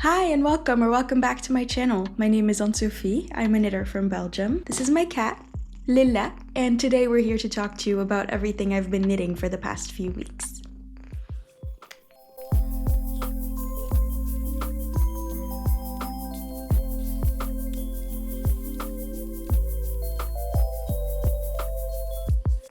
Hi and welcome back to my channel. My name is Anne-Sophie. I'm a knitter from Belgium. This is my cat, Lilla, and today we're here to talk to you about everything I've been knitting for the past few weeks.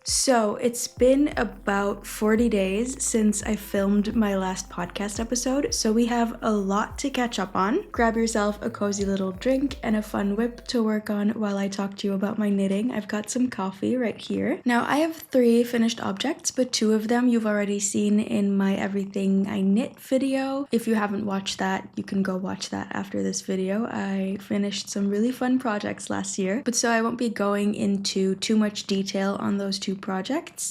So it's been about 40 days since I filmed my last podcast episode, so we have a lot to catch up on. Grab yourself a cozy little drink and a fun whip to work on while I talk to you about my knitting. I've got some coffee right here. Now I have 3 finished objects, but 2 of them you've already seen in my Everything I Knit video. If you haven't watched that, you can go watch that after this video. I finished some really fun projects last year, but so I won't be going into too much detail on those 2 projects.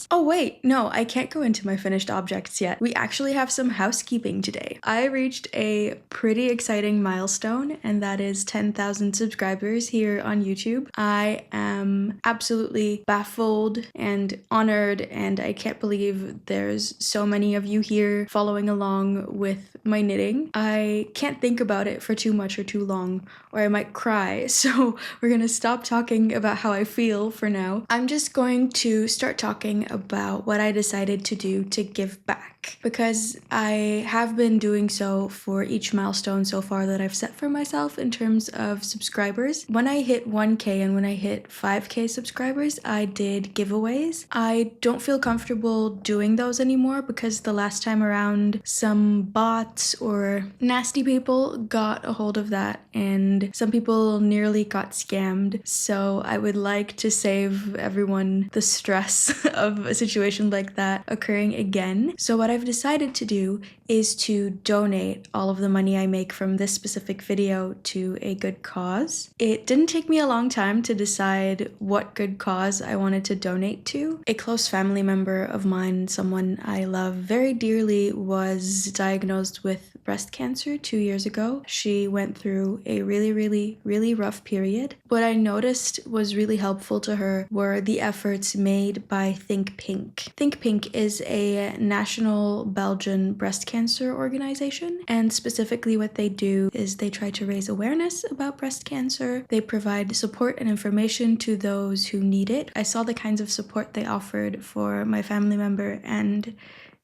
Oh wait, no, I can't go into my finished objects yet. We actually have some housekeeping today. I reached a pretty exciting milestone, and that is 10,000 subscribers here on YouTube. I am absolutely baffled and honored, and I can't believe there's so many of you here following along with my knitting. I can't think about it for too much or too long, or I might cry, so we're gonna stop talking about how I feel for now. I'm just going to start talking about what I decided to do to give back, because I have been doing so for each milestone so far that I've set for myself in terms of subscribers. When I hit 1K and when I hit 5K subscribers, I did giveaways. I don't feel comfortable doing those anymore because the last time around some bots or nasty people got a hold of that and some people nearly got scammed. So I would like to save everyone the stress of a situation like that occurring again. So what I've decided to do is to donate all of the money I make from this specific video to a good cause. It didn't take me a long time to decide what good cause I wanted to donate to. A close family member of mine, someone I love very dearly, was diagnosed with breast cancer 2 years ago. She went through a really rough period. What I noticed was really helpful to her were the efforts made by Think Pink. Think Pink is a national Belgian breast cancer organization, and specifically what they do is they try to raise awareness about breast cancer. They provide support and information to those who need it. I saw the kinds of support they offered for my family member, and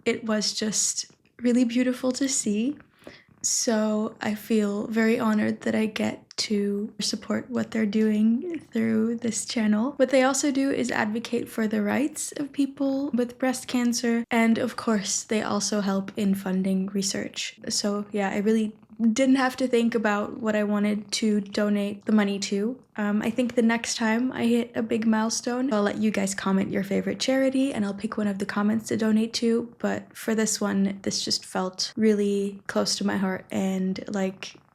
it was just really beautiful to see. So I feel very honored that I get to support what they're doing through this channel. What they also do is advocate for the rights of people with breast cancer, and of course they also help in funding research. So yeah, I really didn't have to think about what I wanted to donate the money to. I think the next time I hit a big milestone, I'll let you guys comment your favorite charity and I'll pick one of the comments to donate to. But for this one, this just felt really close to my heart and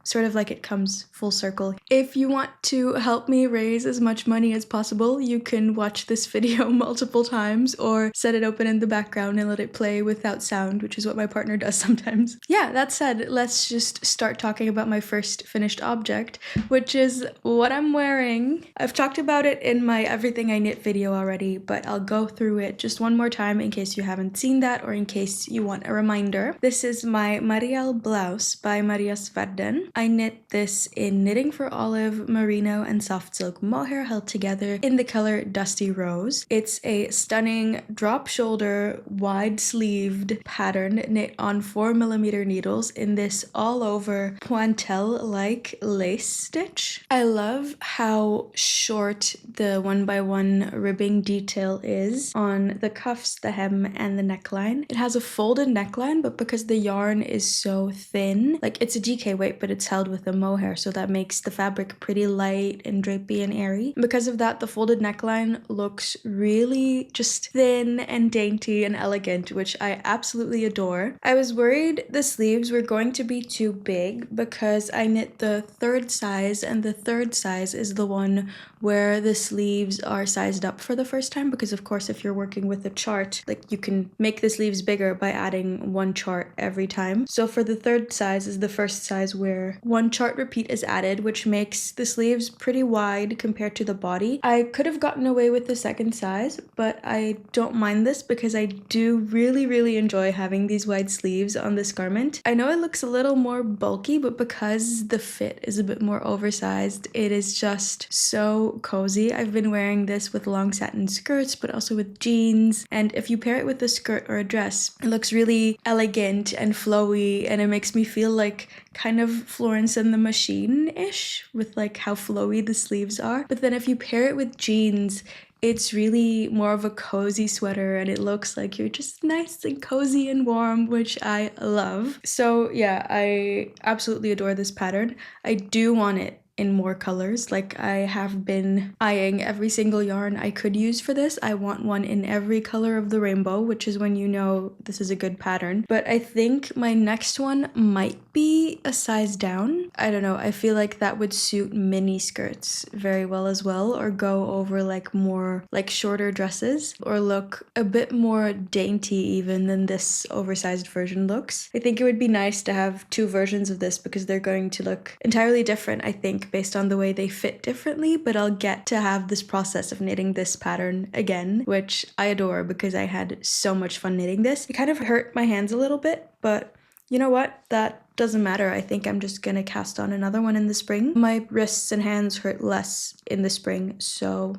sort of like it comes full circle. If you want to help me raise as much money as possible, you can watch this video multiple times or set it open in the background and let it play without sound, which is what my partner does sometimes. Yeah, that said, let's just start talking about my first finished object, which is what I'm wearing. I've talked about it in my Everything I Knit video already, but I'll go through it just one more time in case you haven't seen that or in case you want a reminder. This is my Marielle blouse by Maria Sverden. I knit this in Knitting for Olive, merino, and soft silk mohair held together in the color Dusty Rose. It's a stunning drop shoulder, wide sleeved pattern knit on 4mm needles in this all over pointelle-like lace stitch. I love how short the 1x1 ribbing detail is on the cuffs, the hem, and the neckline. It has a folded neckline, but because the yarn is so thin, it's a DK weight, but it's held with a mohair, so that makes the fabric pretty light and drapey and airy. Because of that, the folded neckline looks really just thin and dainty and elegant, which I absolutely adore. I was worried the sleeves were going to be too big because I knit the 3rd size, and the 3rd size is the one where the sleeves are sized up for the first time, because of course if you're working with a chart, you can make the sleeves bigger by adding one chart every time. So for the 3rd size is the first size where here. One chart repeat is added, which makes the sleeves pretty wide compared to the body. I could have gotten away with the second size, but I don't mind this because I do really enjoy having these wide sleeves on this garment. I know it looks a little more bulky, but because the fit is a bit more oversized, it is just so cozy. I've been wearing this with long satin skirts, but also with jeans, and if you pair it with a skirt or a dress, it looks really elegant and flowy, and it makes me feel like kind of Florence and the Machine-ish with like how flowy the sleeves are. But then if you pair it with jeans, it's really more of a cozy sweater, and it looks like you're just nice and cozy and warm, which I love. So yeah, I absolutely adore this pattern. I do want it in more colors. Like, I have been eyeing every single yarn I could use for this. I want one in every color of the rainbow, which is when you know this is a good pattern. But I think my next one might be a size down. I don't know, I feel like that would suit mini skirts very well as well, or go over like more like shorter dresses, or look a bit more dainty even than this oversized version looks. I think it would be nice to have two versions of this because they're going to look entirely different, I think, based on the way they fit differently, but I'll get to have this process of knitting this pattern again, which I adore because I had so much fun knitting this. It kind of hurt my hands a little bit, but you know what? That doesn't matter. I think I'm just gonna cast on another one in the spring. My wrists and hands hurt less in the spring, so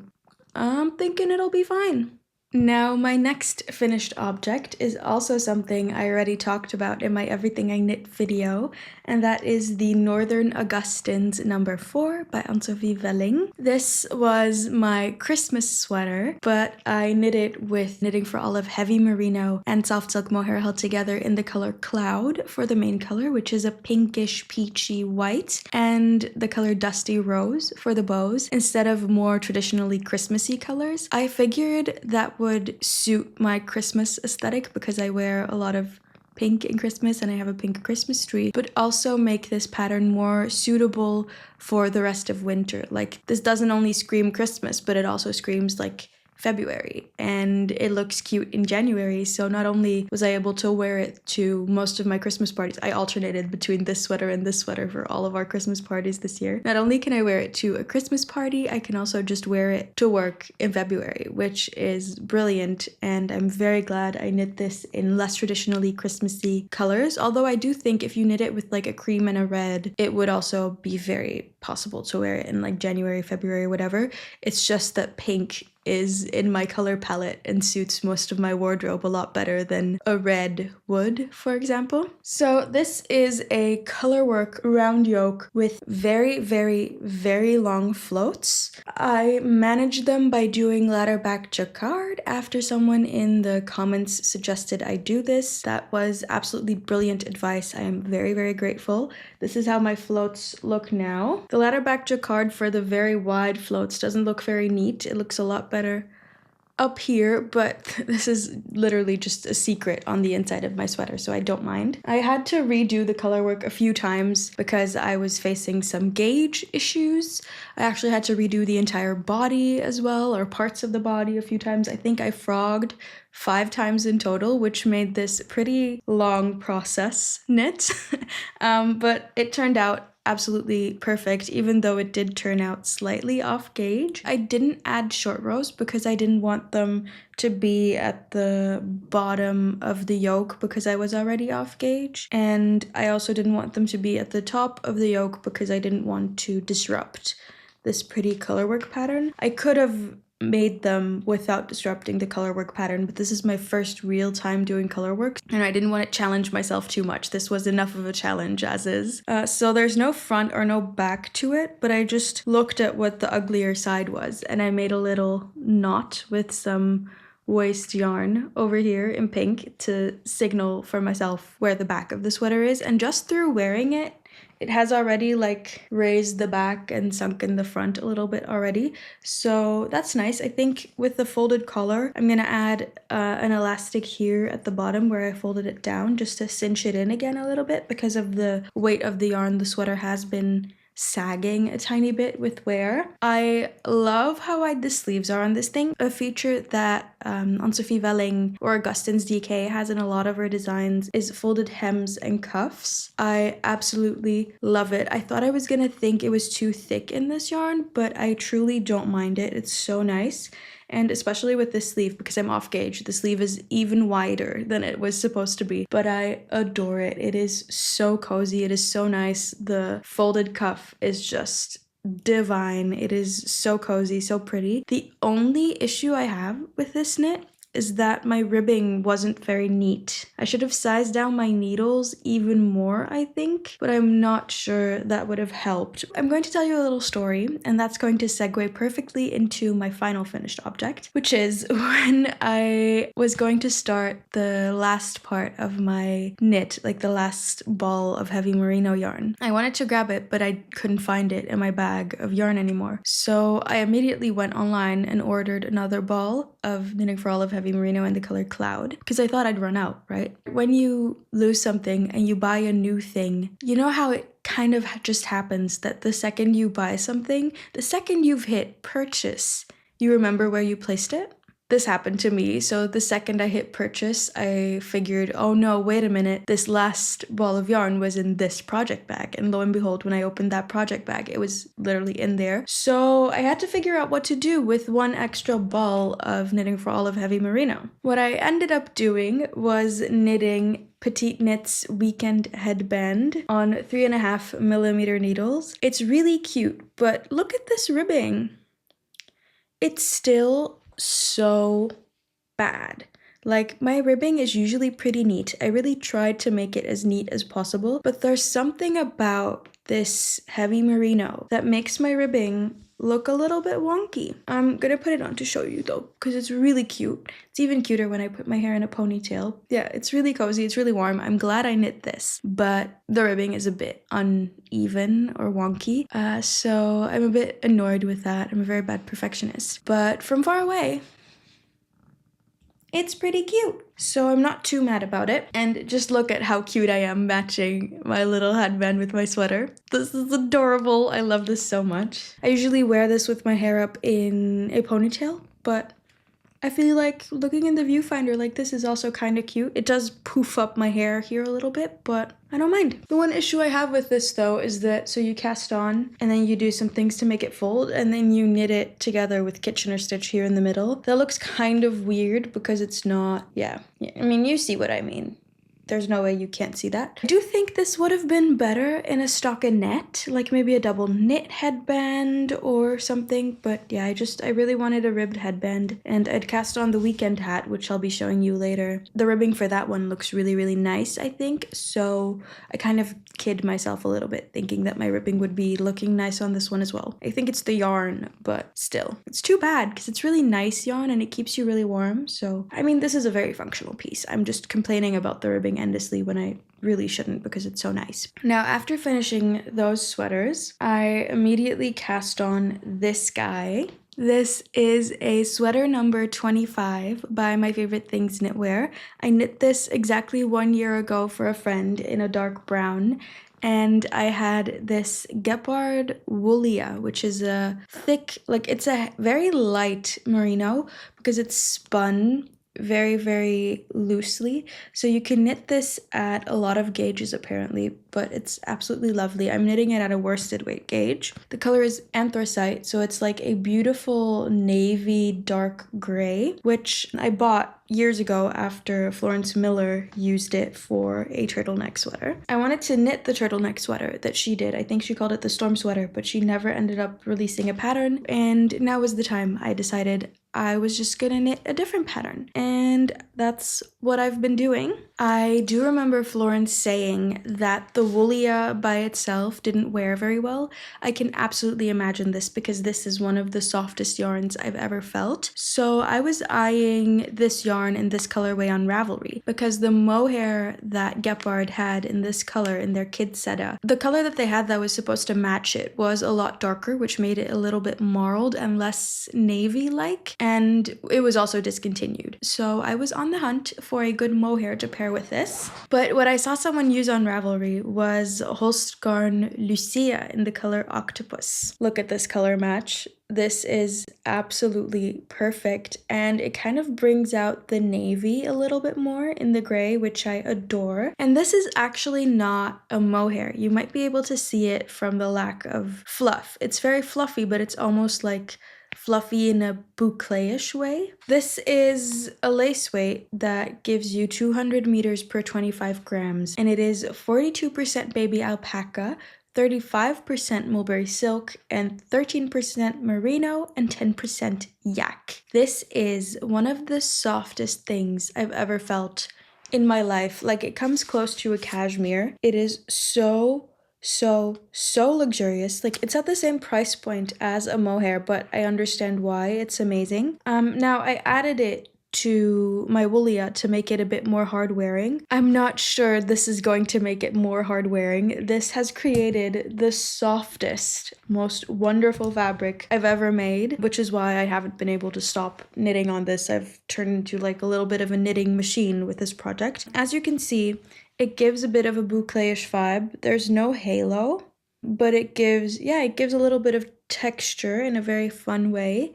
I'm thinking it'll be fine. Now, my next finished object is also something I already talked about in my Everything I Knit video, and that is the Northern Augustins number 4 by Anne-Sophie Velling. This was my Christmas sweater, but I knit it with Knitting for Olive heavy merino and soft silk mohair held together in the color Cloud for the main color, which is a pinkish peachy white, and the color Dusty Rose for the bows, instead of more traditionally Christmassy colors. I figured that would suit my Christmas aesthetic because I wear a lot of pink in Christmas and I have a pink Christmas tree, but also make this pattern more suitable for the rest of winter. Like, this doesn't only scream Christmas, but it also screams like February, and it looks cute in January. So not only was I able to wear it to most of my Christmas parties, I alternated between this sweater and this sweater for all of our Christmas parties this year. Not only can I wear it to a Christmas party, I can also just wear it to work in February, which is brilliant, and I'm very glad I knit this in less traditionally Christmassy colors. Although I do think if you knit it with like a cream and a red, it would also be very possible to wear it in like January, February, whatever. It's just that pink is in my color palette and suits most of my wardrobe a lot better than a red would, for example. So this is a colorwork round yoke with very long floats. I managed them by doing ladder back jacquard after someone in the comments suggested I do this. That was absolutely brilliant advice. I am very grateful. This is how my floats look now. The ladder back jacquard for the very wide floats doesn't look very neat. It looks a lot better up here, but this is literally just a secret on the inside of my sweater, so I don't mind. I had to redo the colorwork a few times because I was facing some gauge issues. I actually had to redo the entire body as well, or parts of the body a few times. I think I frogged 5 times in total, which made this pretty long process knit. But it turned out absolutely perfect, even though it did turn out slightly off gauge. I didn't add short rows because I didn't want them to be at the bottom of the yoke because I was already off gauge, and I also didn't want them to be at the top of the yoke because I didn't want to disrupt this pretty colorwork pattern. I could have made them without disrupting the colorwork pattern, but this is my first real time doing colorwork and I didn't want to challenge myself too much. This was enough of a challenge as is. So there's no front or no back to it, but I just looked at what the uglier side was and I made a little knot with some waist yarn over here in pink to signal for myself where the back of the sweater is, and just through wearing it, it has already like raised the back and sunken the front a little bit already. So that's nice. I think with the folded collar, I'm gonna add an elastic here at the bottom where I folded it down just to cinch it in again a little bit because of the weight of the yarn the sweater has been sagging a tiny bit with wear. I love how wide the sleeves are on this thing, a feature that on Sophie Velling or Augustins DK has in a lot of her designs is folded hems and cuffs. I absolutely love it. I thought I was gonna think it was too thick in this yarn, but I truly don't mind it. It's so nice. And especially with this sleeve, because I'm off gauge, the sleeve is even wider than it was supposed to be. But I adore it. It is so cozy. It is so nice. The folded cuff is just divine. It is so cozy, so pretty. The only issue I have with this knit is that my ribbing wasn't very neat. I should have sized down my needles even more, I think, but I'm not sure that would have helped. I'm going to tell you a little story, and that's going to segue perfectly into my final finished object, which is when I was going to start the last part of my knit, like the last ball of heavy merino yarn. I wanted to grab it, but I couldn't find it in my bag of yarn anymore. So I immediately went online and ordered another ball of Knitting for All of Heavy Merino in the color Cloud, because I thought I'd run out, right? When you lose something and you buy a new thing, you know how it kind of just happens that the second you buy something, the second you've hit purchase, you remember where you placed it? This happened to me. So the second I hit purchase, I figured, oh no, wait a minute, this last ball of yarn was in this project bag. And lo and behold, when I opened that project bag, it was literally in there. So I had to figure out what to do with one extra ball of Knitting for All of Heavy Merino. What I ended up doing was knitting Petite Knit's Weekend Headband on 3.5mm needles. It's really cute, but look at this ribbing. It's still so bad. Like, my ribbing is usually pretty neat. I really tried to make it as neat as possible, but there's something about this heavy merino that makes my ribbing look a little bit wonky. I'm gonna put it on to show you though, because it's really cute. It's even cuter when I put my hair in a ponytail. Yeah, it's really cozy, it's really warm. I'm glad I knit this, but the ribbing is a bit uneven or wonky. So I'm a bit annoyed with that. I'm a very bad perfectionist. But from far away, it's pretty cute. So I'm not too mad about it. And just look at how cute I am matching my little headband with my sweater. This is adorable. I love this so much. I usually wear this with my hair up in a ponytail, but I feel like looking in the viewfinder like this is also kind of cute. It does poof up my hair here a little bit, but I don't mind. The one issue I have with this though is that, so you cast on and then you do some things to make it fold and then you knit it together with Kitchener stitch here in the middle. That looks kind of weird because it's not, yeah. I mean, you see what I mean. There's no way you can't see that. I do think this would have been better in a stockinette, like maybe a double knit headband or something. But yeah, I really wanted a ribbed headband, and I'd cast on the weekend hat, which I'll be showing you later. The ribbing for that one looks really, really nice, I think. So I kind of kid myself a little bit thinking that my ribbing would be looking nice on this one as well. I think it's the yarn, but still. It's too bad because it's really nice yarn and it keeps you really warm. So, I mean, this is a very functional piece. I'm just complaining about the ribbing endlessly when I really shouldn't because it's so nice. Now, after finishing those sweaters, I immediately cast on this guy. This is a sweater number 25 by My Favorite Things Knitwear. I knit this exactly 1 year ago for a friend in a dark brown. And I had this Gepard Woolia, which is a thick, like it's a very light merino because it's spun very, very loosely. So you can knit this at a lot of gauges apparently, but it's absolutely lovely. I'm knitting it at a worsted weight gauge. The color is anthracite, so it's like a beautiful navy dark gray, which I bought years ago after Florence Miller used it for a turtleneck sweater. I wanted to knit the turtleneck sweater that she did. I think she called it the storm sweater, but she never ended up releasing a pattern. And now was the time. I decided I was just gonna knit a different pattern. And that's what I've been doing. I do remember Florence saying that the Woolia by itself didn't wear very well. I can absolutely imagine this because this is one of the softest yarns I've ever felt. So I was eyeing this yarn in this colorway on Ravelry because the mohair that Gepard had in this color in their kids setup, the color that they had that was supposed to match it was a lot darker, which made it a little bit marled and less navy-like. and it was also discontinued. So I was on the hunt for a good mohair to pair with this. But what I saw someone use on Ravelry was Holstgarn Lucia in the color Octopus. Look at this color match. This is absolutely perfect, and it kind of brings out the navy a little bit more in the gray, which I adore. And this is actually not a mohair. You might be able to see it from the lack of fluff. It's very fluffy, but it's almost like fluffy in a boucle-ish way. This is a lace weight that gives you 200 meters per 25 grams, and it is 42% baby alpaca, 35% mulberry silk, and 13% merino, and 10% yak. This is one of the softest things I've ever felt in my life. Like, it comes close to a cashmere. It is so luxurious. Like, it's at the same price point as a mohair, but I understand why. It's amazing. Now I added it to my Woolia to make it a bit more hard wearing. I'm not sure this is going to make it more hard wearing. This has created the softest, most wonderful fabric I've ever made, which is why I haven't been able to stop knitting on this. I've turned into like a little bit of a knitting machine with this project. As you can see, it gives a bit of a boucle-ish vibe. There's no halo, but it gives a little bit of texture in a very fun way.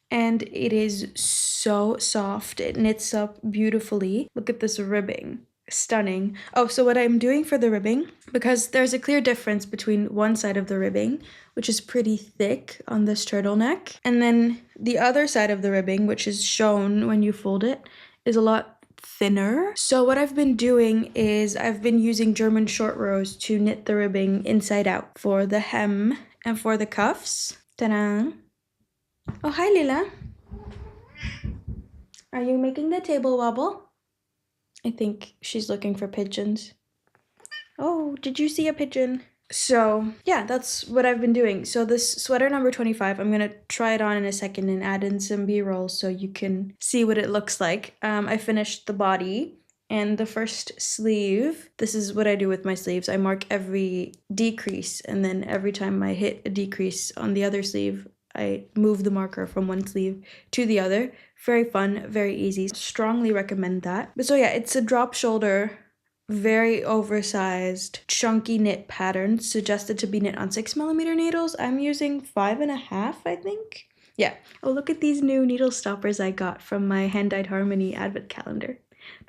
And it is so soft. It knits up beautifully. Look at this ribbing. Stunning. Oh, so what I'm doing for the ribbing, because there's a clear difference between one side of the ribbing, which is pretty thick on this turtleneck, and then the other side of the ribbing, which is shown when you fold it, is a lot thinner. So what I've been doing is I've been using German short rows to knit the ribbing inside out for the hem and for the cuffs. Ta-da! Oh, hi, Lila. Are you making the table wobble? I think she's looking for pigeons. Oh, did you see a pigeon? So yeah, that's what I've been doing. So this sweater number 25, I'm gonna try it on in a second and add in some b-roll so you can see what it looks like. I finished the body and the first sleeve. This is what I do with my sleeves. I mark every decrease, and then every time I hit a decrease on the other sleeve, I move the marker from one sleeve to the other. Very fun, very easy. Strongly recommend that. But so yeah, it's a drop shoulder, very oversized, chunky knit pattern, suggested to be knit on 6mm needles. I'm using 5.5, I think. Yeah. Oh, look at these new needle stoppers I got from my Hand Dyed Harmony advent calendar.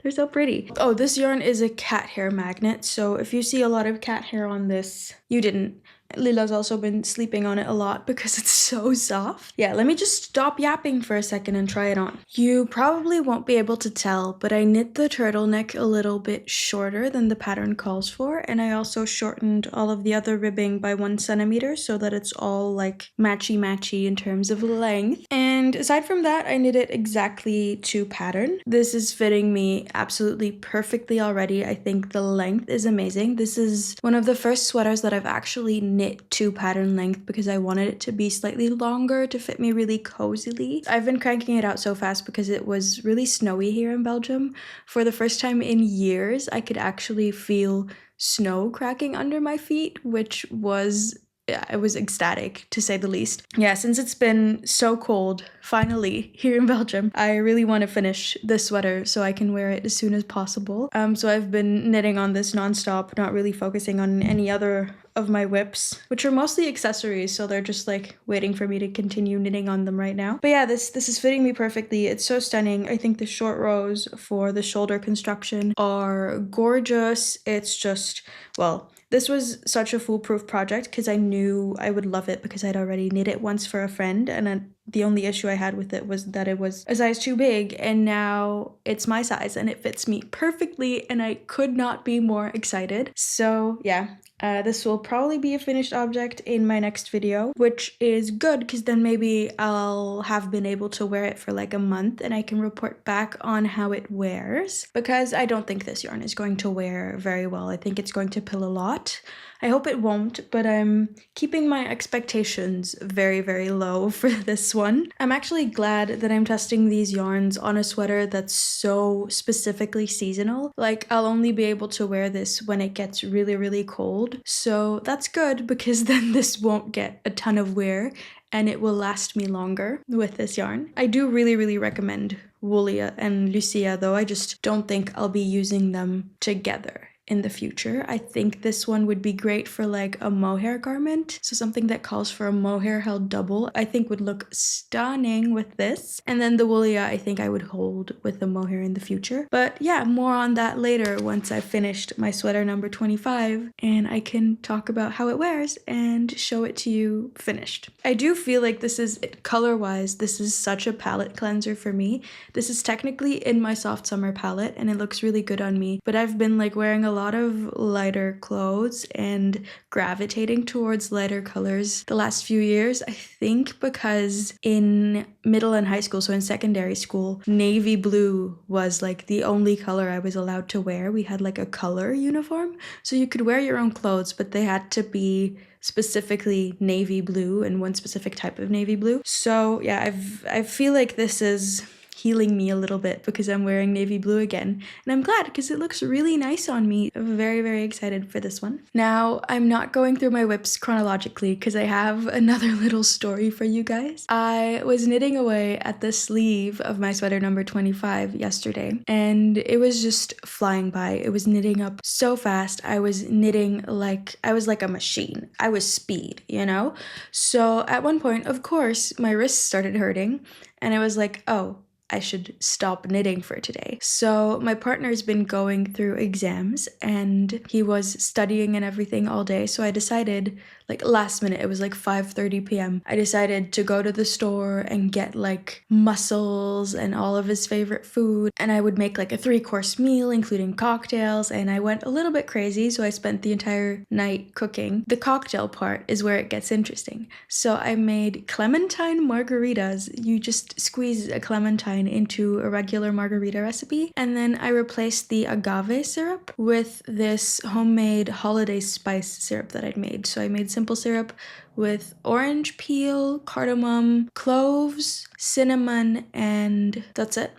They're so pretty. Oh, this yarn is a cat hair magnet, so if you see a lot of cat hair on this, you didn't. Lila's also been sleeping on it a lot because it's so soft. Yeah, let me just stop yapping for a second and try it on. You probably won't be able to tell, but I knit the turtleneck a little bit shorter than the pattern calls for, and I also shortened all of the other ribbing by 1 centimeter so that it's all like matchy-matchy in terms of length. And aside from that, I knit it exactly to pattern. This is fitting me absolutely perfectly already. I think the length is amazing. This is one of the first sweaters that I've actually knit to pattern length because I wanted it to be slightly longer to fit me really cozily. I've been cranking it out so fast because it was really snowy here in Belgium. For the first time in years, I could actually feel snow cracking under my feet, which was, yeah, it was ecstatic to say the least. Yeah, since it's been so cold, finally, here in Belgium, I really want to finish this sweater so I can wear it as soon as possible. So I've been knitting on this nonstop, not really focusing on any other of my whips, which are mostly accessories, so they're just like waiting for me to continue knitting on them right now. But yeah, this is fitting me perfectly. It's so stunning. I think the short rows for the shoulder construction are gorgeous. It's just, well, this was such a foolproof project because I knew I would love it because I'd already knit it once for a friend, and the only issue I had with it was that it was a size too big, and now it's my size and it fits me perfectly, and I could not be more excited. So yeah, this will probably be a finished object in my next video, which is good because then maybe I'll have been able to wear it for like a month and I can report back on how it wears, because I don't think this yarn is going to wear very well. I think it's going to pill a lot. I hope it won't, but I'm keeping my expectations very, very low for this one. I'm actually glad that I'm testing these yarns on a sweater that's so specifically seasonal. Like, I'll only be able to wear this when it gets really, really cold. So that's good because then this won't get a ton of wear and it will last me longer with this yarn. I do really recommend Woolia and Lucia, though I just don't think I'll be using them together in the future. I think this one would be great for like a mohair garment. So something that calls for a mohair held double, I think would look stunning with this. And then the Woolia, I think I would hold with the mohair in the future. But yeah, more on that later once I've finished my sweater number 25 and I can talk about how it wears and show it to you finished. I do feel like this is, color-wise, this is such a palette cleanser for me. This is technically in my soft summer palette and it looks really good on me, but I've been like wearing a lot of lighter clothes and gravitating towards lighter colors the last few years. I think because in middle and high school, so in secondary school, navy blue was like the only color I was allowed to wear. We had like a color uniform, so you could wear your own clothes, but they had to be specifically navy blue and one specific type of navy blue. So yeah, I feel like this is healing me a little bit because I'm wearing navy blue again, and I'm glad because it looks really nice on me. I'm very excited for this one. Now, I'm not going through my whips chronologically because I have another little story for you guys. I was knitting away at the sleeve of my sweater number 25 yesterday, and it was just flying by. It was knitting up so fast. I was knitting like I was like a machine. I was speed, you know? So at one point, of course, my wrists started hurting, and I was like, oh, I should stop knitting for today. So my partner's been going through exams and he was studying and everything all day. So I decided, like last minute, it was like 5:30 p.m. I decided to go to the store and get like mussels and all of his favorite food. And I would make like a 3-course meal, including cocktails. And I went a little bit crazy. So I spent the entire night cooking. The cocktail part is where it gets interesting. So I made clementine margaritas. You just squeeze a clementine into a regular margarita recipe, and then I replaced the agave syrup with this homemade holiday spice syrup that I'd made. So I made simple syrup with orange peel, cardamom, cloves, cinnamon, and that's it.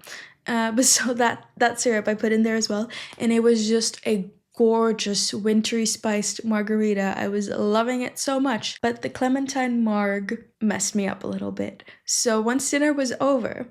But so that syrup I put in there as well, and it was just a gorgeous wintry spiced margarita. I was loving it so much, but the clementine marg messed me up a little bit. So once dinner was over,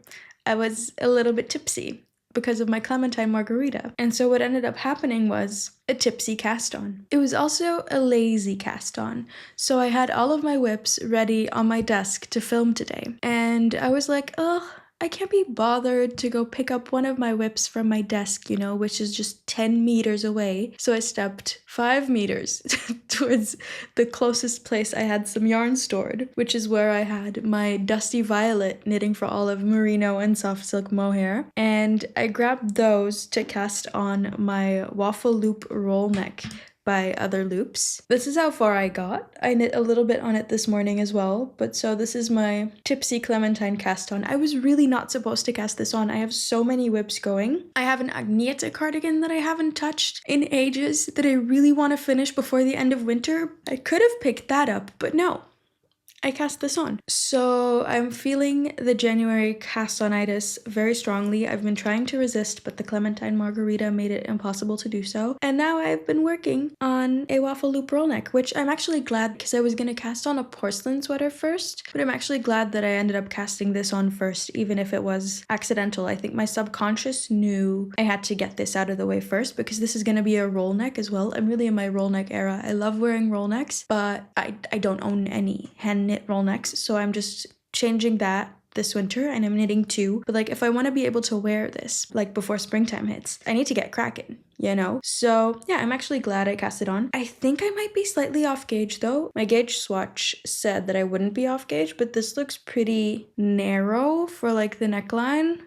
I was a little bit tipsy because of my clementine margarita. And so what ended up happening was a tipsy cast on. It was also a lazy cast on. So I had all of my whips ready on my desk to film today. And I was like, oh, I can't be bothered to go pick up one of my whips from my desk, you know, which is just 10 meters away. So I stepped 5 meters towards the closest place I had some yarn stored, which is where I had my Dusty Violet knitting for olive merino and soft silk mohair. And I grabbed those to cast on my waffle loop roll neck by Other Loops. This is how far I got. I knit a little bit on it this morning as well, but so this is my tipsy clementine cast on. I was really not supposed to cast this on. I have so many whips going. I have an Agnieszka cardigan that I haven't touched in ages that I really want to finish before the end of winter. I could have picked that up, but no. I cast this on. So I'm feeling the January cast-onitis very strongly. I've been trying to resist, but the clementine margarita made it impossible to do so. And now I've been working on a waffle loop roll neck, which I'm actually glad because I was going to cast on a porcelain sweater first, but I'm actually glad that I ended up casting this on first, even if it was accidental. I think my subconscious knew I had to get this out of the way first because this is going to be a roll neck as well. I'm really in my roll neck era. I love wearing roll necks, but I don't own any hand knit roll necks, so I'm just changing that this winter and I'm knitting 2. But like if I want to be able to wear this like before springtime hits, I need to get cracking, you know? So yeah, I'm actually glad I cast it on. I think I might be slightly off gauge though. My gauge swatch said that I wouldn't be off gauge, but this looks pretty narrow for like the neckline.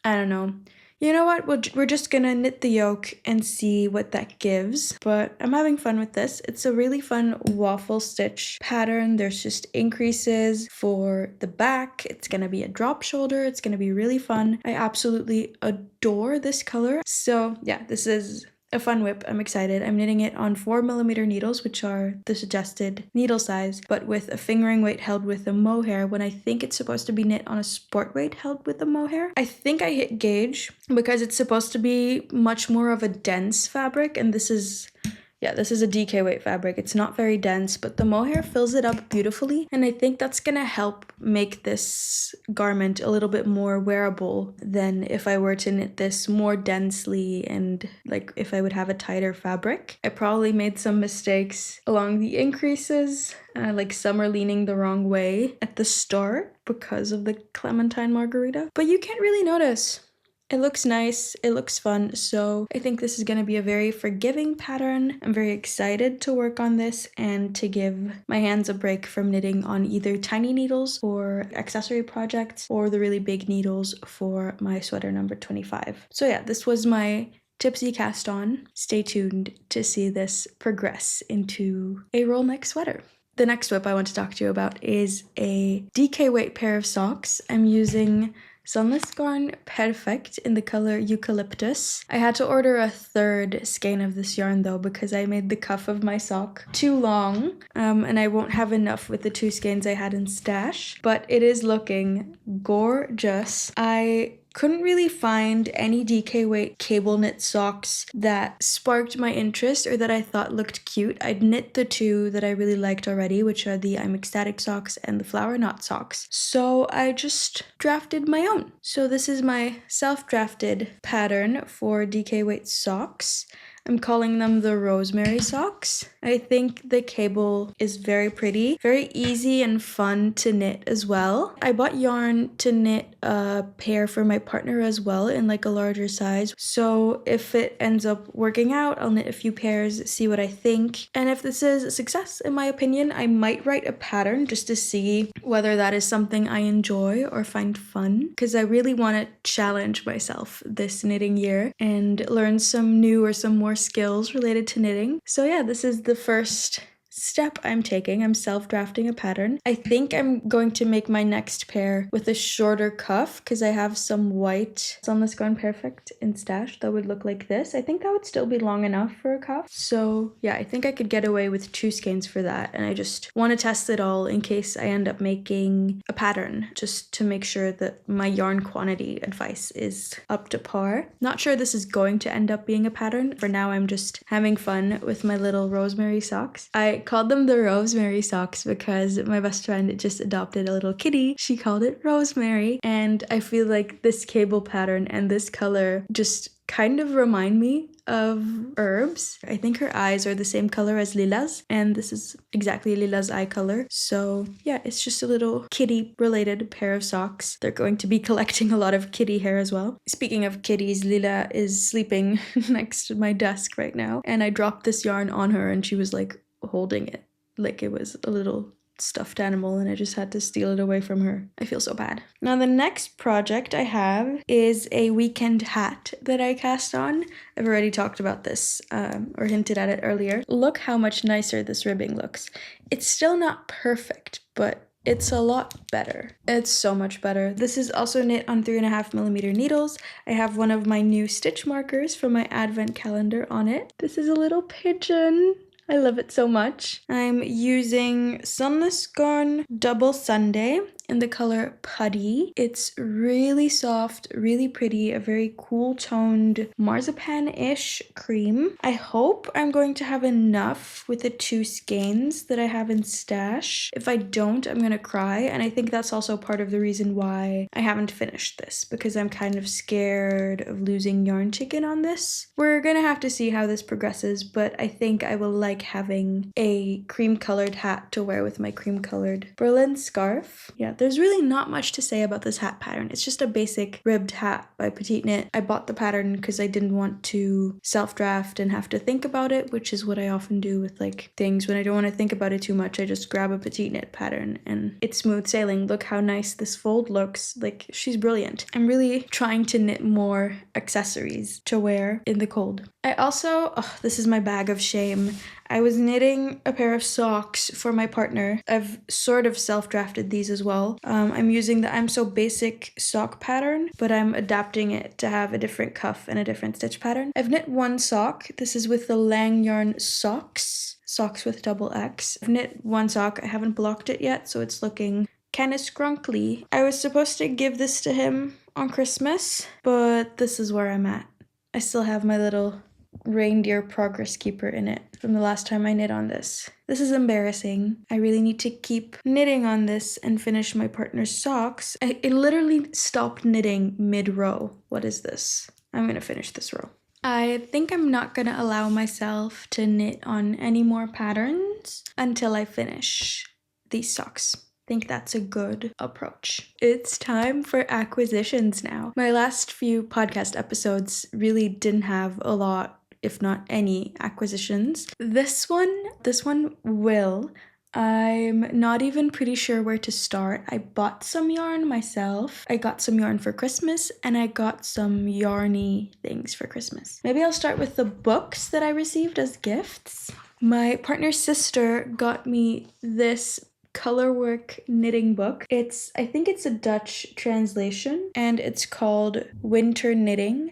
I don't know. You know what? We're just gonna knit the yoke and see what that gives. But I'm having fun with this. It's a really fun waffle stitch pattern. There's just increases for the back. It's gonna be a drop shoulder. It's gonna be really fun. I absolutely adore this color. So yeah, this is a fun whip. I'm excited. I'm knitting it on 4mm needles, which are the suggested needle size, but with a fingering weight held with a mohair when I think it's supposed to be knit on a sport weight held with a mohair. I think I hit gauge because it's supposed to be much more of a dense fabric, and this is Yeah, this is a DK weight fabric. It's not very dense, but the mohair fills it up beautifully. And I think that's gonna help make this garment a little bit more wearable than if I were to knit this more densely and like if I would have a tighter fabric. I probably made some mistakes along the increases, like some are leaning the wrong way at the start because of the clementine margarita, but you can't really notice. It looks nice, it looks fun, so I think this is going to be a very forgiving pattern. I'm very excited to work on this and to give my hands a break from knitting on either tiny needles for accessory projects or the really big needles for my sweater number 25. So yeah, this was my tipsy cast on. Stay tuned to see this progress into a roll neck sweater. The next whip I want to talk to you about is a DK weight pair of socks. I'm using Sunless Yarn Perfect in the color Eucalyptus. I had to order a third skein of this yarn though because I made the cuff of my sock too long and I won't have enough with the 2 skeins I had in stash, but it is looking gorgeous. I couldn't really find any DK weight cable knit socks that sparked my interest or that I thought looked cute. I'd knit the 2 that I really liked already, which are the I'm Ecstatic socks and the Flower Knot socks. So I just drafted my own. So this is my self-drafted pattern for DK weight socks. I'm calling them the Rosemary socks. I think the cable is very pretty, very easy and fun to knit as well. I bought yarn to knit a pair for my partner as well in like a larger size. So if it ends up working out, I'll knit a few pairs, see what I think. And if this is a success, in my opinion, I might write a pattern just to see whether that is something I enjoy or find fun. Because I really want to challenge myself this knitting year and learn some new or some more skills related to knitting. So yeah, this is the first step I'm taking. I'm self-drafting a pattern. I think I'm going to make my next pair with a shorter cuff because I have some white Sunless Yarn Perfect in stash that would look like this. I think that would still be long enough for a cuff. So yeah, I think I could get away with 2 skeins for that, and I just want to test it all in case I end up making a pattern just to make sure that my yarn quantity advice is up to par. Not sure this is going to end up being a pattern. For now, I'm just having fun with my little Rosemary socks. I called them the Rosemary socks because my best friend just adopted a little kitty. She called it Rosemary, and I feel like this cable pattern and this color just kind of remind me of herbs. I think her eyes are the same color as Lila's, and this is exactly Lila's eye color. So yeah, it's just a little kitty related pair of socks. They're going to be collecting a lot of kitty hair as well. Speaking of kitties, Lila is sleeping next to my desk right now, and I dropped this yarn on her and she was like holding it like it was a little stuffed animal, and I just had to steal it away from her. I feel so bad. Now the next project I have is a weekend hat that I cast on. I've already talked about this or hinted at it earlier. Look how much nicer this ribbing looks. It's still not perfect, but it's a lot better. It's so much better. This is also knit on 3.5mm needles. I have one of my new stitch markers from my advent calendar on it. This is a little pigeon. I love it so much. I'm using Sunless Yarn Double Sunday in the color Putty. It's really soft, really pretty, a very cool toned marzipan-ish cream. I hope I'm going to have enough with the 2 skeins that I have in stash. If I don't, I'm gonna cry, and I think that's also part of the reason why I haven't finished this, because I'm kind of scared of losing yarn chicken on this. We're gonna have to see how this progresses, but I think I will like having a cream colored hat to wear with my cream colored Berlin scarf. Yeah, there's really not much to say about this hat pattern. It's just a basic ribbed hat by Petite Knit. I bought the pattern because I didn't want to self-draft and have to think about it, which is what I often do with like things. When I don't want to think about it too much, I just grab a Petite Knit pattern and it's smooth sailing. Look how nice this fold looks. Like, she's brilliant. I'm really trying to knit more accessories to wear in the cold. I also, this is my bag of shame. I was knitting a pair of socks for my partner. I've sort of self-drafted these as well. I'm using the I'm So Basic sock pattern, but I'm adapting it to have a different cuff and a different stitch pattern. I've knit one sock. This is with the Lang Yarn Socks with double X. I've knit one sock. I haven't blocked it yet, so it's looking kind of scrunkly. I was supposed to give this to him on Christmas, but this is where I'm at. I still have my little reindeer progress keeper in it from the last time I knit on this. This is embarrassing. I really need to keep knitting on this and finish my partner's socks. I literally stopped knitting mid-row. What is this? I'm gonna finish this row. I think I'm not gonna allow myself to knit on any more patterns until I finish these socks. I think that's a good approach. It's time for acquisitions now. My last few podcast episodes really didn't have a lot, if not any, acquisitions. This one will. I'm not even pretty sure where to start. I bought some yarn myself. I got some yarn for Christmas and I got some yarny things for Christmas. Maybe I'll start with the books that I received as gifts. My partner's sister got me this colorwork knitting book. I think it's a Dutch translation and it's called Winter Knitting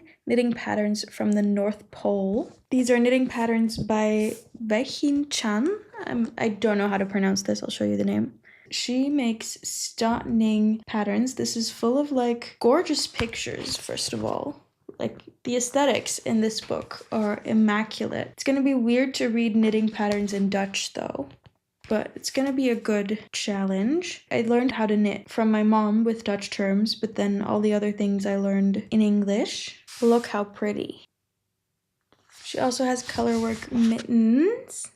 Patterns from the North Pole. These are knitting patterns by Beijing Chan. I don't know how to pronounce this. I'll show you the name. She makes stunning patterns. This is full of like gorgeous pictures, first of all. Like the aesthetics in this book are immaculate. It's gonna be weird to read knitting patterns in Dutch though, but it's gonna be a good challenge. I learned how to knit from my mom with Dutch terms, but then all the other things I learned in English. Look how pretty. She also has colorwork mittens.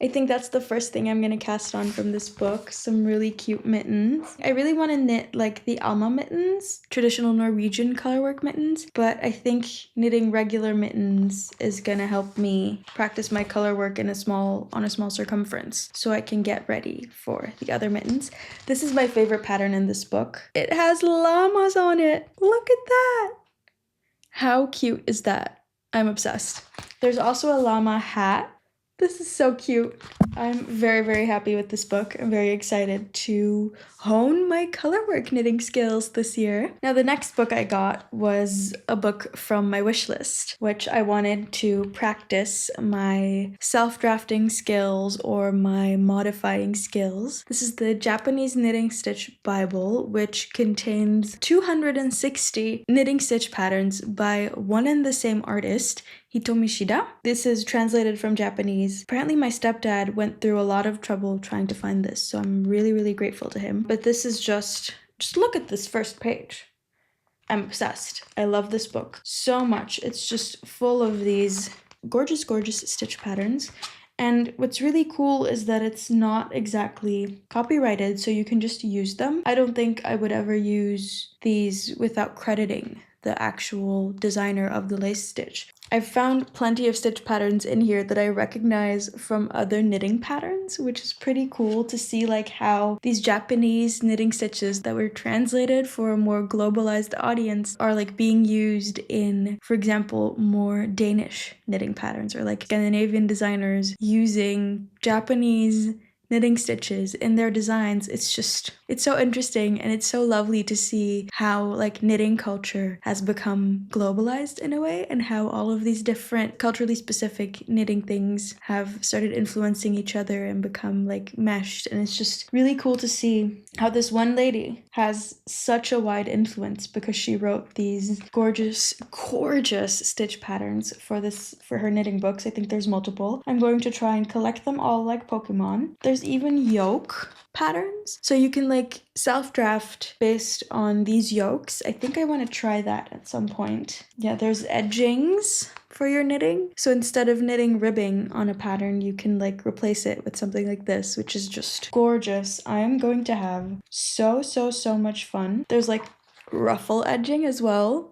I think that's the first thing I'm gonna cast on from this book, some really cute mittens. I really wanna knit like the Alma mittens, traditional Norwegian colorwork mittens, but I think knitting regular mittens is gonna help me practice my colorwork on a small circumference so I can get ready for the other mittens. This is my favorite pattern in this book. It has llamas on it. Look at that. How cute is that? I'm obsessed. There's also a llama hat. This is so cute. I'm very, very happy with this book. I'm very excited to hone my colorwork knitting skills this year. Now, the next book I got was a book from my wish list, which I wanted to practice my self-drafting skills or my modifying skills. This is the Japanese Knitting Stitch Bible, which contains 260 knitting stitch patterns by one and the same artist, Hitomi Shida. This is translated from Japanese. Apparently my stepdad went through a lot of trouble trying to find this, so I'm really, really grateful to him. But this is just look at this first page. I'm obsessed. I love this book so much. It's just full of these gorgeous, gorgeous stitch patterns. And what's really cool is that it's not exactly copyrighted, so you can just use them. I don't think I would ever use these without crediting the actual designer of the lace stitch. I've found plenty of stitch patterns in here that I recognize from other knitting patterns, which is pretty cool to see like how these Japanese knitting stitches that were translated for a more globalized audience are like being used in, for example, more Danish knitting patterns, or like Scandinavian designers using Japanese knitting stitches in their designs. It's so interesting, and it's so lovely to see how like knitting culture has become globalized in a way, and how all of these different culturally specific knitting things have started influencing each other and become like meshed. And it's just really cool to see how this one lady has such a wide influence, because she wrote these gorgeous, gorgeous stitch patterns for her knitting books. I think there's multiple. I'm going to try and collect them all like Pokemon. There's even yoke patterns, so you can like self-draft based on these yokes. I think I want to try that at some point. Yeah, there's edgings for your knitting, so instead of knitting ribbing on a pattern, you can like replace it with something like this, which is just gorgeous. I am going to have so much fun. There's like ruffle edging as well.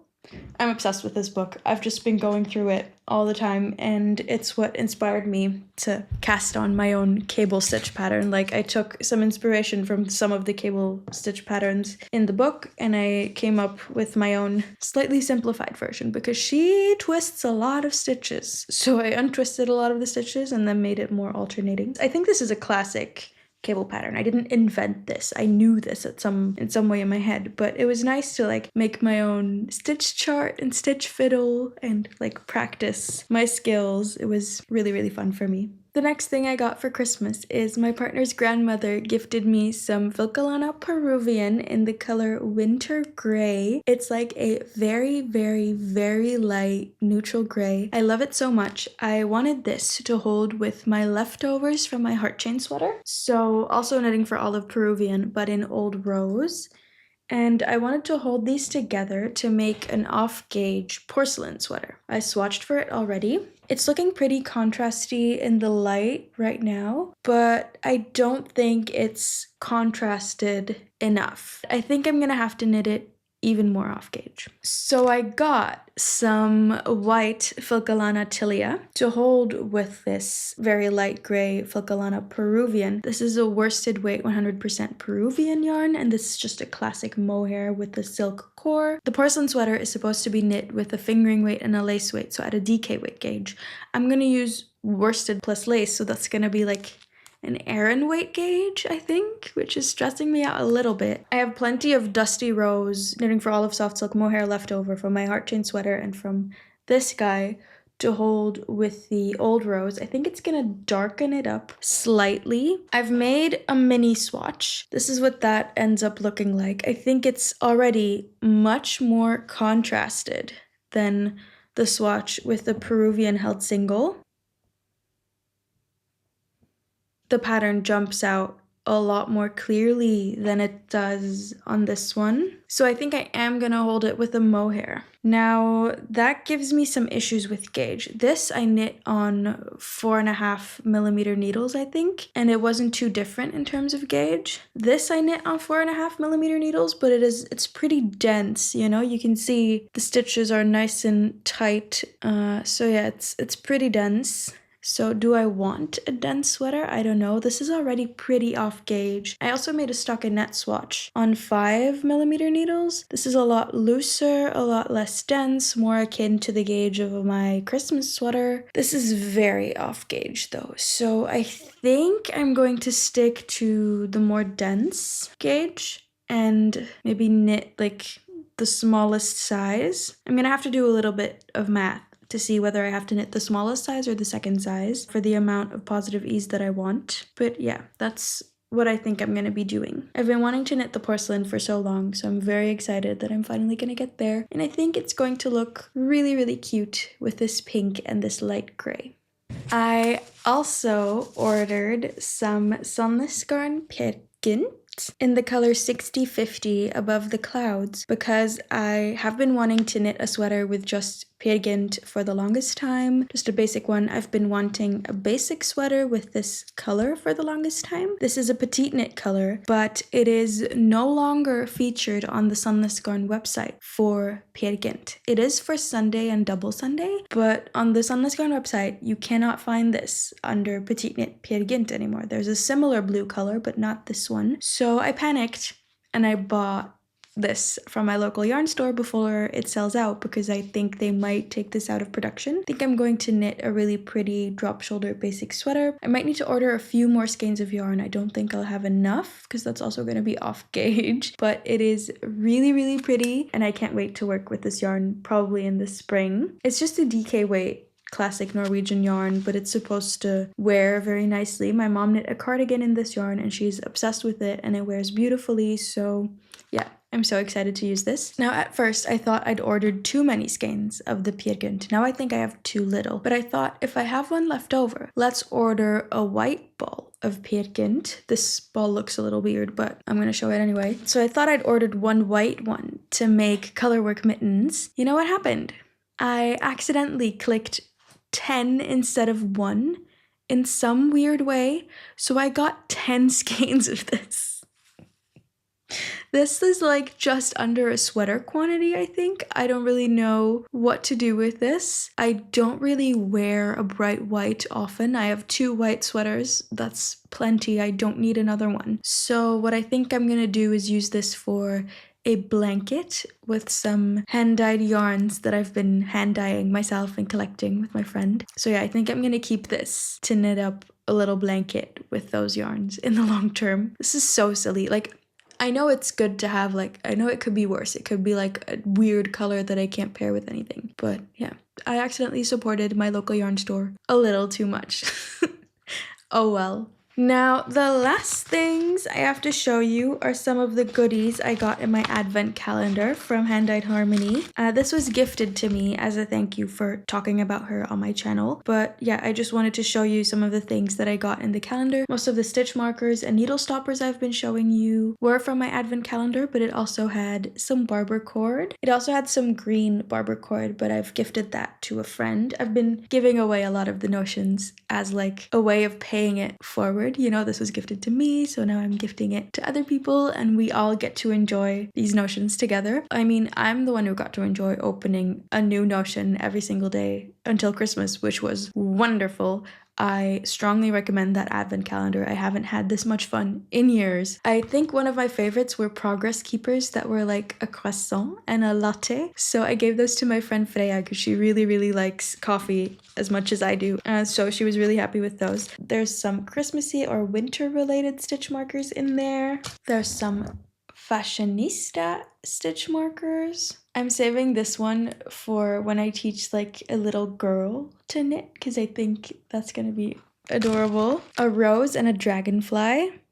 I'm obsessed with this book. I've just been going through it all the time, and it's what inspired me to cast on my own cable stitch pattern. Like, I took some inspiration from some of the cable stitch patterns in the book, and I came up with my own slightly simplified version, because she twists a lot of stitches. So I untwisted a lot of the stitches and then made it more alternating. I think this is a classic cable pattern. I didn't invent this. I knew this in some way in my head, but it was nice to like make my own stitch chart and stitch fiddle and like practice my skills. It was really, really fun for me. The next thing I got for Christmas is my partner's grandmother gifted me some Vilcalana Peruvian in the color Winter Gray. It's like a very, very, very light neutral gray. I love it so much. I wanted this to hold with my leftovers from my heart chain sweater. So also knitting for Olive Peruvian, but in Old Rose. And I wanted to hold these together to make an off-gauge porcelain sweater. I swatched for it already. It's looking pretty contrasty in the light right now, but I don't think it's contrasted enough. I think I'm gonna have to knit it even more off gauge. So I got some white Filcolana Tilia to hold with this very light gray Filcolana Peruvian. This is a worsted weight 100% Peruvian yarn, and this is just a classic mohair with a silk core. The porcelain sweater is supposed to be knit with a fingering weight and a lace weight, so at a DK weight gauge. I'm gonna use worsted plus lace, so that's gonna be like an Aran weight gauge, I think, which is stressing me out a little bit. I have plenty of Dusty Rose knitting for Olive Soft Silk mohair left over from my heart chain sweater and from this guy to hold with the Old Rose. I think it's gonna darken it up slightly. I've made a mini swatch. This is what that ends up looking like. I think it's already much more contrasted than the swatch with the Peruvian held single. The pattern jumps out a lot more clearly than it does on this one. So I think I am gonna hold it with a mohair. Now that gives me some issues with gauge. This I knit on 4.5mm needles, I think, and it wasn't too different in terms of gauge. This I knit on 4.5mm needles, but it's pretty dense, you know? You can see the stitches are nice and tight. So yeah, it's pretty dense. So do I want a dense sweater? I don't know. This is already pretty off gauge. I also made a stockinette swatch on 5mm needles. This is a lot looser, a lot less dense, more akin to the gauge of my Christmas sweater. This is very off gauge though. So I think I'm going to stick to the more dense gauge and maybe knit like the smallest size. I'm gonna have to do a little bit of math to see whether I have to knit the smallest size or the second size for the amount of positive ease that I want. But yeah, that's what I think I'm gonna be doing. I've been wanting to knit the porcelain for so long, so I'm very excited that I'm finally gonna get there. And I think it's going to look really, really cute with this pink and this light gray. I also ordered some Sunless Garn Pirkin in the color 6050 Above the Clouds because I have been wanting to knit a sweater with just Pirgint for the longest time, just a basic one. I've been wanting a basic sweater with this color for the longest time. This is a petite knit color, but it is no longer featured on the Sunless Garn website for Pirgint. It is for Sunday and Double Sunday, but on the Sunless Garn website, you cannot find this under petite knit Pirgint anymore. There's a similar blue color, but not this one. So I panicked and I bought this from my local yarn store before it sells out because I think they might take this out of production. I think I'm going to knit a really pretty drop shoulder basic sweater. I might need to order a few more skeins of yarn. I don't think I'll have enough because that's also going to be off gauge, but it is really, really pretty and I can't wait to work with this yarn probably in the spring. It's just a DK weight classic Norwegian yarn, but it's supposed to wear very nicely. My mom knit a cardigan in this yarn and she's obsessed with it and it wears beautifully, so yeah, I'm so excited to use this. Now at first I thought I'd ordered too many skeins of the Pirgint. Now I think I have too little, but I thought if I have one left over, let's order a white ball of Pirgint. This ball looks a little weird, but I'm gonna show it anyway. So I thought I'd ordered one white one to make colorwork mittens. You know what happened? I accidentally clicked 10 instead of 1 in some weird way, so I got 10 skeins of this. This is like just under a sweater quantity, I think. I don't really know what to do with this. I don't really wear a bright white often. I have 2 white sweaters. That's plenty. I don't need another one. So what I think I'm gonna do is use this for a blanket with some hand-dyed yarns that I've been hand-dyeing myself and collecting with my friend. So yeah, I think I'm gonna keep this to knit up a little blanket with those yarns in the long term. This is so silly. Like, I know it's good to have, like, I know it could be worse. It could be like a weird color that I can't pair with anything. But yeah, I accidentally supported my local yarn store a little too much. Oh well. Now, the last things I have to show you are some of the goodies I got in my advent calendar from Hand-Dyed Harmony. This was gifted to me as a thank you for talking about her on my channel. But yeah, I just wanted to show you some of the things that I got in the calendar. Most of the stitch markers and needle stoppers I've been showing you were from my advent calendar, but it also had some barber cord. It also had some green barber cord, but I've gifted that to a friend. I've been giving away a lot of the notions as like a way of paying it forward. You know, this was gifted to me, so now I'm gifting it to other people and we all get to enjoy these notions together. I mean, I'm the one who got to enjoy opening a new notion every single day until Christmas, which was wonderful. I strongly recommend that advent calendar. I haven't had this much fun in years. I think one of my favorites were progress keepers that were like a croissant and a latte. So I gave those to my friend Freya because she really likes coffee as much as I do. So she was really happy with those. There's some Christmassy or winter related stitch markers in there. There's some fashionista stitch markers. I'm saving this one for when I teach like a little girl to knit because I think that's gonna be adorable. A rose and a dragonfly.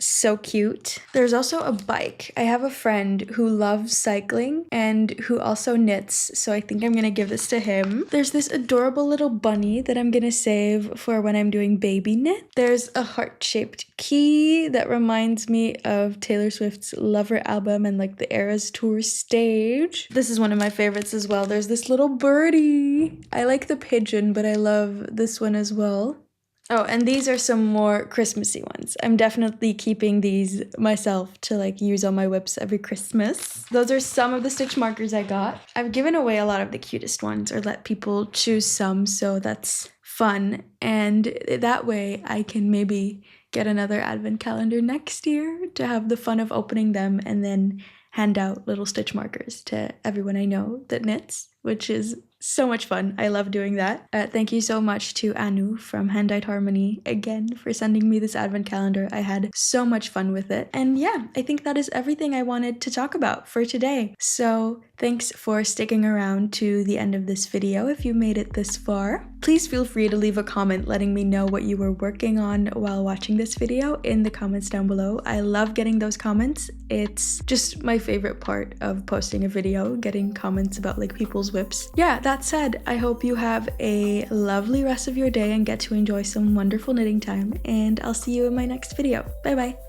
So cute. There's also a bike. I have a friend who loves cycling and who also knits, so I think I'm gonna give this to him. There's this adorable little bunny that I'm gonna save for when I'm doing baby knit. There's a heart-shaped key that reminds me of Taylor Swift's Lover album and like the Eras Tour stage. This is one of my favorites as well. There's this little birdie. I like the pigeon, but I love this one as well. Oh, and these are some more Christmassy ones. I'm definitely keeping these myself to like use on my whips every Christmas. Those are some of the stitch markers I got. I've given away a lot of the cutest ones or let people choose some, so that's fun. And that way I can maybe get another advent calendar next year to have the fun of opening them and then hand out little stitch markers to everyone I know that knits, which is so much fun. I love doing that. Thank you so much to Anu from Hand-Dyed Harmony again for sending me this advent calendar. I had so much fun with it. And yeah, I think that is everything I wanted to talk about for today. So thanks for sticking around to the end of this video if you made it this far. Please feel free to leave a comment letting me know what you were working on while watching this video in the comments down below. I love getting those comments. It's just my favorite part of posting a video, getting comments about like people's whips. Yeah, that said, I hope you have a lovely rest of your day and get to enjoy some wonderful knitting time, and I'll see you in my next video. Bye bye!